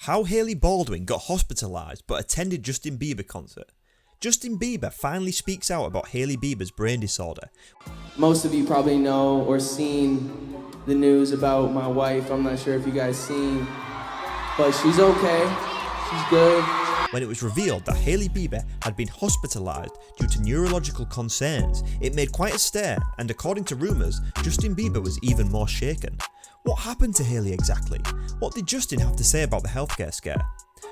How Hailey Baldwin got hospitalized but attended Justin Bieber concert. Justin Bieber finally speaks out about Hailey Bieber's brain disorder. Most of you probably know or seen the news about my wife. I'm not sure if you guys seen, but she's okay. She's good. When it was revealed that Hailey Bieber had been hospitalized due to neurological concerns, it made quite a stir, and according to rumours, Justin Bieber was even more shaken. What happened to Hailey exactly? What did Justin have to say about the healthcare scare?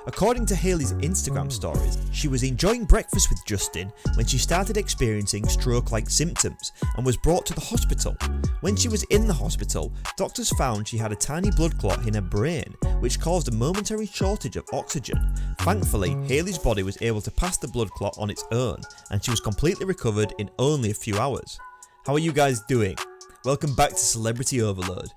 According to Hailey's Instagram stories, she was enjoying breakfast with Justin when she started experiencing stroke-like symptoms and was brought to the hospital. When she was in the hospital, doctors found she had a tiny blood clot in her brain, which caused a momentary shortage of oxygen. Thankfully, Hailey's body was able to pass the blood clot on its own, and she was completely recovered in only a few hours. How are you guys doing? Welcome back to Celebrity Overload.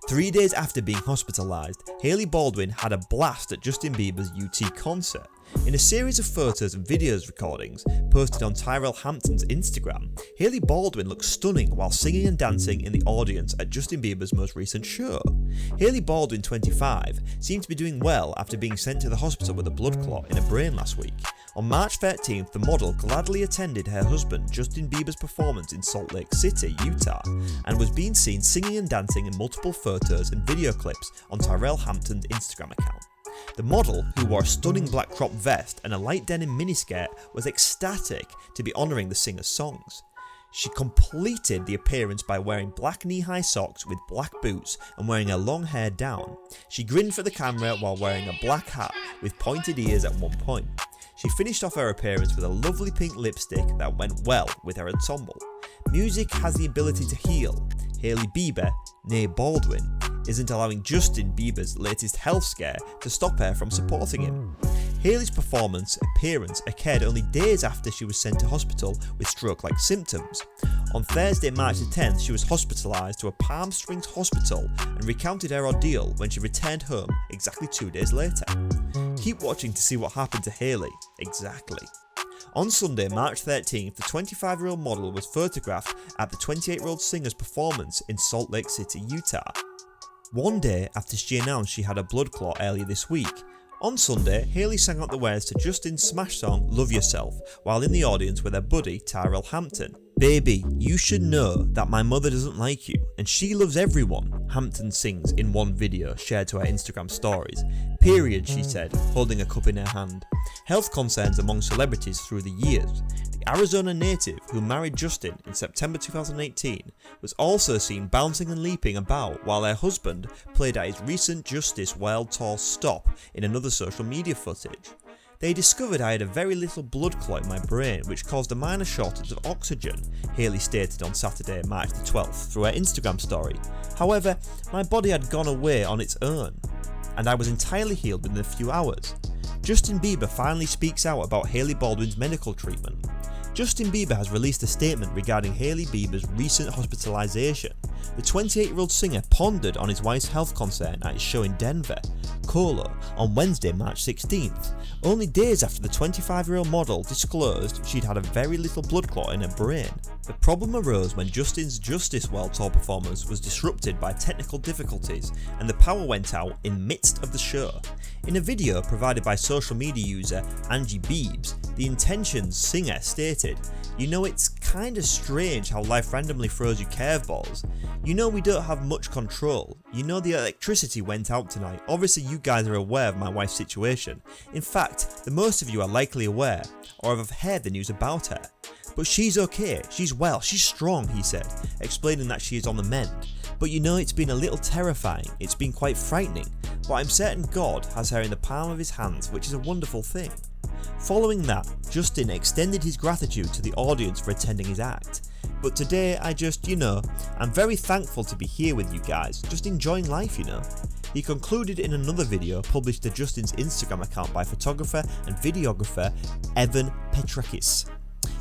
3 days after being hospitalized, Hailey Baldwin had a blast at Justin Bieber's UT concert. In a series of photos and videos recordings posted on Tyrell Hampton's Instagram, Hailey Baldwin looked stunning while singing and dancing in the audience at Justin Bieber's most recent show. Hailey Baldwin, 25, seemed to be doing well after being sent to the hospital with a blood clot in her brain last week. On March 13th, the model gladly attended her husband Justin Bieber's performance in Salt Lake City, Utah, and was being seen singing and dancing in multiple photos and video clips on Tyrell Hampton's Instagram account. The model, who wore a stunning black crop vest and a light denim miniskirt, was ecstatic to be honouring the singer's songs. She completed the appearance by wearing black knee-high socks with black boots and wearing her long hair down. She grinned for the camera while wearing a black hat with pointed ears at one point. She finished off her appearance with a lovely pink lipstick that went well with her ensemble. Music has the ability to heal. Hailey Bieber, née Baldwin, isn't allowing Justin Bieber's latest health scare to stop her from supporting him. Hailey's appearance occurred only days after she was sent to hospital with stroke-like symptoms. On Thursday, March the 10th, she was hospitalized to a Palm Springs hospital and recounted her ordeal when she returned home exactly 2 days later. Keep watching to see what happened to Hailey. Exactly. On Sunday, March 13th, the 25-year-old model was photographed at the 28-year-old singer's performance in Salt Lake City, Utah. One day after she announced she had a blood clot earlier this week. On Sunday, Hailey sang out the words to Justin's smash song Love Yourself while in the audience with her buddy Tyrell Hampton. "Baby, you should know that my mother doesn't like you and she loves everyone," Hampton sings in one video shared to her Instagram stories. "Period," she said, holding a cup in her hand. Health concerns among celebrities through the years. The Arizona native who married Justin in September 2018 was also seen bouncing and leaping about while her husband played at his recent Justice World Tour stop in another social media footage. "They discovered I had a very little blood clot in my brain which caused a minor shortage of oxygen," Hailey stated on Saturday, March the 12th through her Instagram story. "However, my body had gone away on its own, and I was entirely healed within a few hours." Justin Bieber finally speaks out about Hailey Baldwin's medical treatment. Justin Bieber has released a statement regarding Hailey Bieber's recent hospitalization. The 28-year-old singer pondered on his wife's health concern at his show in Denver, Colo, on Wednesday, March 16th, only days after the 25-year-old model disclosed she'd had a very little blood clot in her brain. The problem arose when Justin's Justice World Tour performance was disrupted by technical difficulties and the power went out in midst of the show. In a video provided by social media user Angie Beebs, the Intentions singer stated, "You know, it's kinda strange how life randomly throws you curveballs. You know we don't have much control. You know the electricity went out tonight. Obviously you guys are aware of my wife's situation. In fact, the most of you are likely aware, or have heard the news about her. But she's okay, she's well, she's strong," he said, explaining that she is on the mend. "But you know it's been a little terrifying, it's been quite frightening, but I'm certain God has her in the palm of his hands, which is a wonderful thing." Following that, Justin extended his gratitude to the audience for attending his act. "But today I'm very thankful to be here with you guys, just enjoying life, He concluded in another video published to Justin's Instagram account by photographer and videographer Evan Petrakis.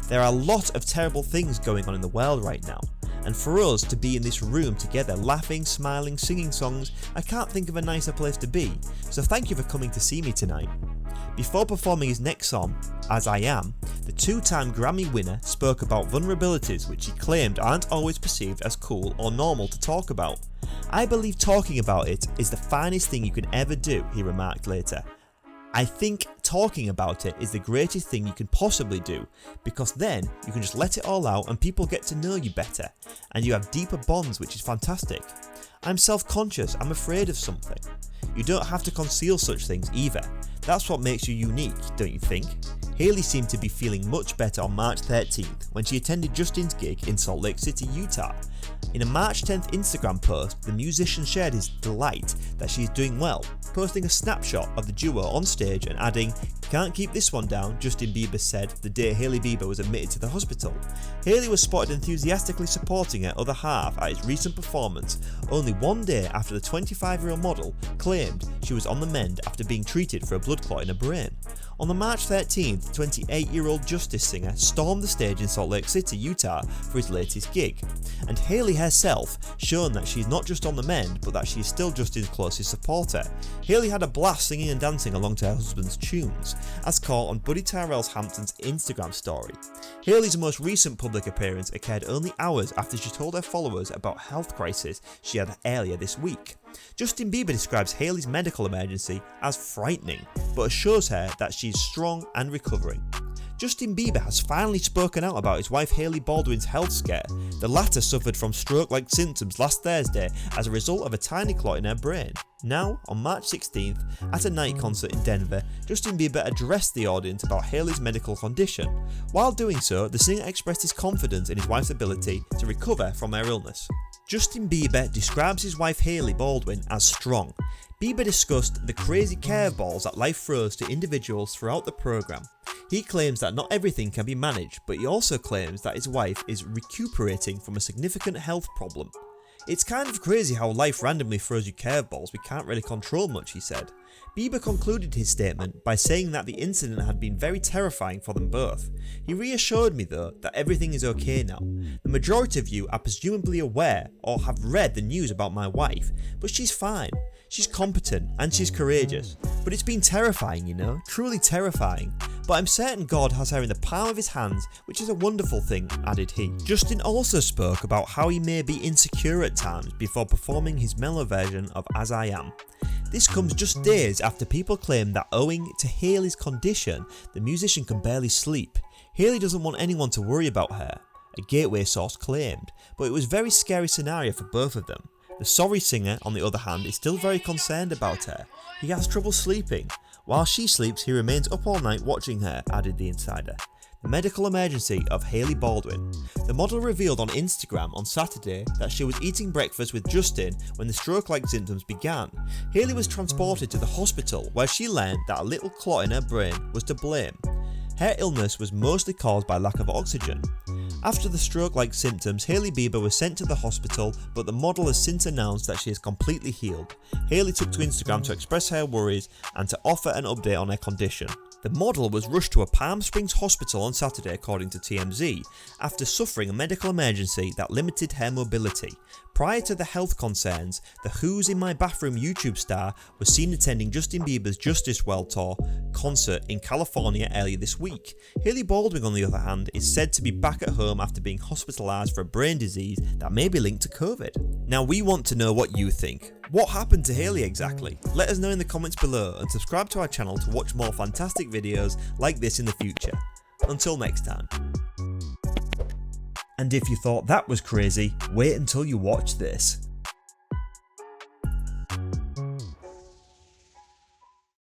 "There are a lot of terrible things going on in the world right now, and for us to be in this room together laughing, smiling, singing songs, I can't think of a nicer place to be, so thank you for coming to see me tonight." Before performing his next song, As I Am, the two-time Grammy winner spoke about vulnerabilities which he claimed aren't always perceived as cool or normal to talk about. "I believe talking about it is the finest thing you can ever do," he remarked later. "I think talking about it is the greatest thing you can possibly do, because then you can just let it all out and people get to know you better, and you have deeper bonds, which is fantastic. I'm self-conscious, I'm afraid of something. You don't have to conceal such things either. That's what makes you unique, don't you think?" Hailey seemed to be feeling much better on March 13th when she attended Justin's gig in Salt Lake City, Utah. In a March 10th Instagram post, the musician shared his delight that she is doing well, posting a snapshot of the duo on stage and adding, "Can't keep this one down," Justin Bieber said the day Hailey Bieber was admitted to the hospital. Hailey was spotted enthusiastically supporting her other half at his recent performance, only one day after the 25-year-old model claimed she was on the mend after being treated for a blood clot in her brain. On the March 13th, 28-year-old Justice singer stormed the stage in Salt Lake City, Utah for his latest gig, and Hailey herself shown that she's not just on the mend but that she is still Justin's closest supporter. Hailey had a blast singing and dancing along to her husband's tunes, as caught on Buddy Tyrell Hampton's Instagram story. Hailey's most recent public appearance occurred only hours after she told her followers about a health crisis she had earlier this week. Justin Bieber describes Hailey's medical emergency as frightening, but assures her that she is strong and recovering. Justin Bieber has finally spoken out about his wife Hailey Baldwin's health scare. The latter suffered from stroke-like symptoms last Thursday as a result of a tiny clot in her brain. Now, on March 16th, at a night concert in Denver, Justin Bieber addressed the audience about Hailey's medical condition. While doing so, the singer expressed his confidence in his wife's ability to recover from her illness. Justin Bieber describes his wife Hailey Baldwin as strong. Bieber discussed the crazy curveballs that life throws to individuals throughout the program. He claims that not everything can be managed, but he also claims that his wife is recuperating from a significant health problem. "It's kind of crazy how life randomly throws you curveballs we can't really control much," he said. Bieber concluded his statement by saying that the incident had been very terrifying for them both. He reassured me though that everything is okay now. "The majority of you are presumably aware or have read the news about my wife, but she's fine. She's competent and she's courageous. But it's been terrifying, you know, truly terrifying. But I'm certain God has her in the palm of his hands, which is a wonderful thing," added he. Justin also spoke about how he may be insecure at times before performing his mellow version of As I Am. This comes just days after people claim that owing to Hailey's condition, the musician can barely sleep. Hailey doesn't want anyone to worry about her, a Gateway source claimed, but it was a very scary scenario for both of them. The sorry singer, on the other hand, is still very concerned about her. He has trouble sleeping. While she sleeps, he remains up all night watching her, added the insider. The medical emergency of Hailey Baldwin. The model revealed on Instagram on Saturday that she was eating breakfast with Justin when the stroke-like symptoms began. Hailey was transported to the hospital where she learned that a little clot in her brain was to blame. Her illness was mostly caused by lack of oxygen. After the stroke-like symptoms, Hailey Bieber was sent to the hospital, but the model has since announced that she is completely healed. Hailey took to Instagram to express her worries and to offer an update on her condition. The model was rushed to a Palm Springs hospital on Saturday, according to TMZ, after suffering a medical emergency that limited her mobility. Prior to the health concerns, the Who's in My Bathroom YouTube star was seen attending Justin Bieber's Justice World Tour concert in California earlier this week. Hailey Baldwin, on the other hand, is said to be back at home after being hospitalized for a brain disease that may be linked to COVID. Now we want to know what you think. What happened to Hailey exactly? Let us know in the comments below and subscribe to our channel to watch more fantastic videos like this in the future. Until next time. And if you thought that was crazy, wait until you watch this.